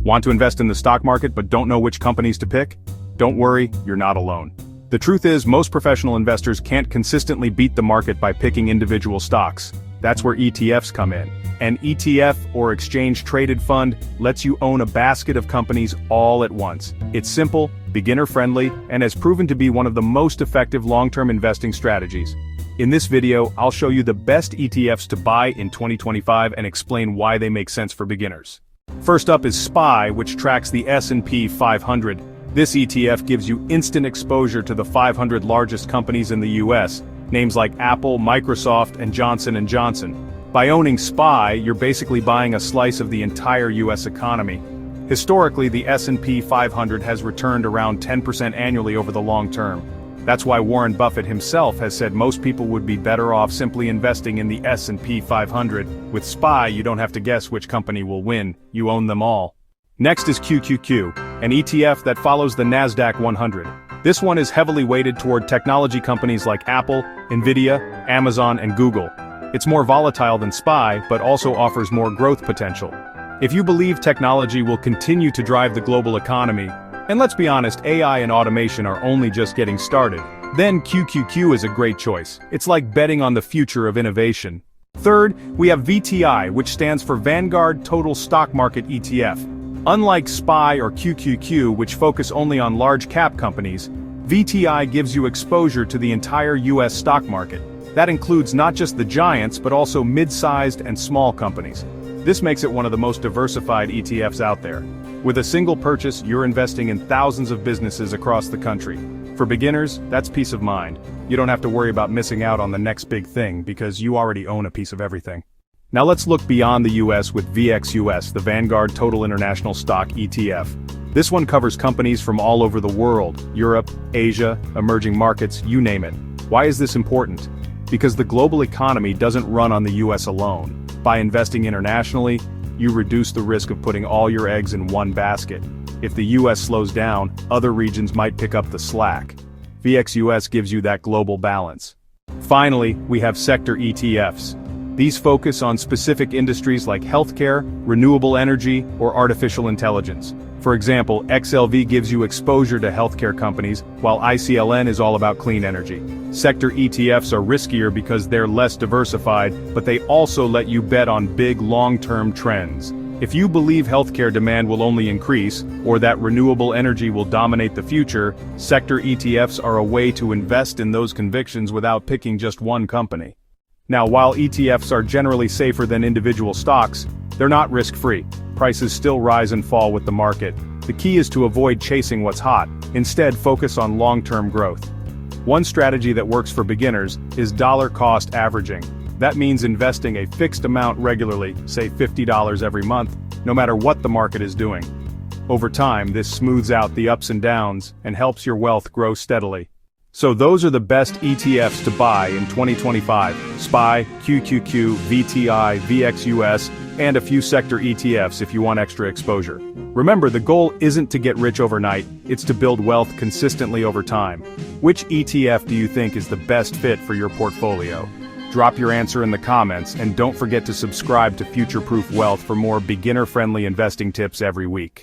Want to invest in the stock market but don't know which companies to pick? Don't worry, you're not alone. The truth is, most professional investors can't consistently beat the market by picking individual stocks. That's where ETFs come in. An ETF, or exchange-traded fund, lets you own a basket of companies all at once. It's simple, beginner-friendly, and has proven to be one of the most effective long-term investing strategies. In this video, I'll show you the best ETFs to buy in 2025 and explain why they make sense for beginners. First up is SPY, which tracks the S&P 500. This ETF gives you instant exposure to the 500 largest companies in the US, names like Apple, Microsoft, and Johnson & Johnson. By owning SPY, you're basically buying a slice of the entire US economy. Historically, the S&P 500 has returned around 10% annually over the long term. That's why Warren Buffett himself has said most people would be better off simply investing in the S&P 500. With SPY, you don't have to guess which company will win, you own them all. Next is QQQ, an ETF that follows the NASDAQ 100. This one is heavily weighted toward technology companies like Apple, Nvidia, Amazon, and Google. It's more volatile than SPY, but also offers more growth potential. If you believe technology will continue to drive the global economy, and let's be honest, AI and automation are only just getting started, then QQQ is a great choice. It's like betting on the future of innovation. Third, we have VTI, which stands for Vanguard Total Stock Market ETF. Unlike SPY or QQQ, which focus only on large-cap companies, VTI gives you exposure to the entire US stock market. That includes not just the giants but also mid-sized and small companies. This makes it one of the most diversified ETFs out there. With a single purchase, you're investing in thousands of businesses across the country. For beginners, that's peace of mind. You don't have to worry about missing out on the next big thing because you already own a piece of everything. Now let's look beyond the US with VXUS, the Vanguard Total International Stock ETF. This one covers companies from all over the world: Europe, Asia, emerging markets, you name it. Why is this important? Because the global economy doesn't run on the US alone. By investing internationally, you reduce the risk of putting all your eggs in one basket. If the US slows down, other regions might pick up the slack. VXUS gives you that global balance. Finally, we have sector ETFs. These focus on specific industries like healthcare, renewable energy, or artificial intelligence. For example, XLV gives you exposure to healthcare companies, while ICLN is all about clean energy. Sector ETFs are riskier because they're less diversified, but they also let you bet on big long-term trends. If you believe healthcare demand will only increase, or that renewable energy will dominate the future, sector ETFs are a way to invest in those convictions without picking just one company. Now, while ETFs are generally safer than individual stocks, they're not risk-free. Prices still rise and fall with the market. The key is to avoid chasing what's hot. Instead, focus on long-term growth. One strategy that works for beginners is dollar-cost averaging. That means investing a fixed amount regularly, say $50 every month, no matter what the market is doing. Over time, this smooths out the ups and downs and helps your wealth grow steadily. So those are the best ETFs to buy in 2025: SPY, QQQ, VTI, VXUS, and a few sector ETFs if you want extra exposure. Remember, the goal isn't to get rich overnight, it's to build wealth consistently over time. Which ETF do you think is the best fit for your portfolio? Drop your answer in the comments, and don't forget to subscribe to FutureProof Wealth for more beginner-friendly investing tips every week.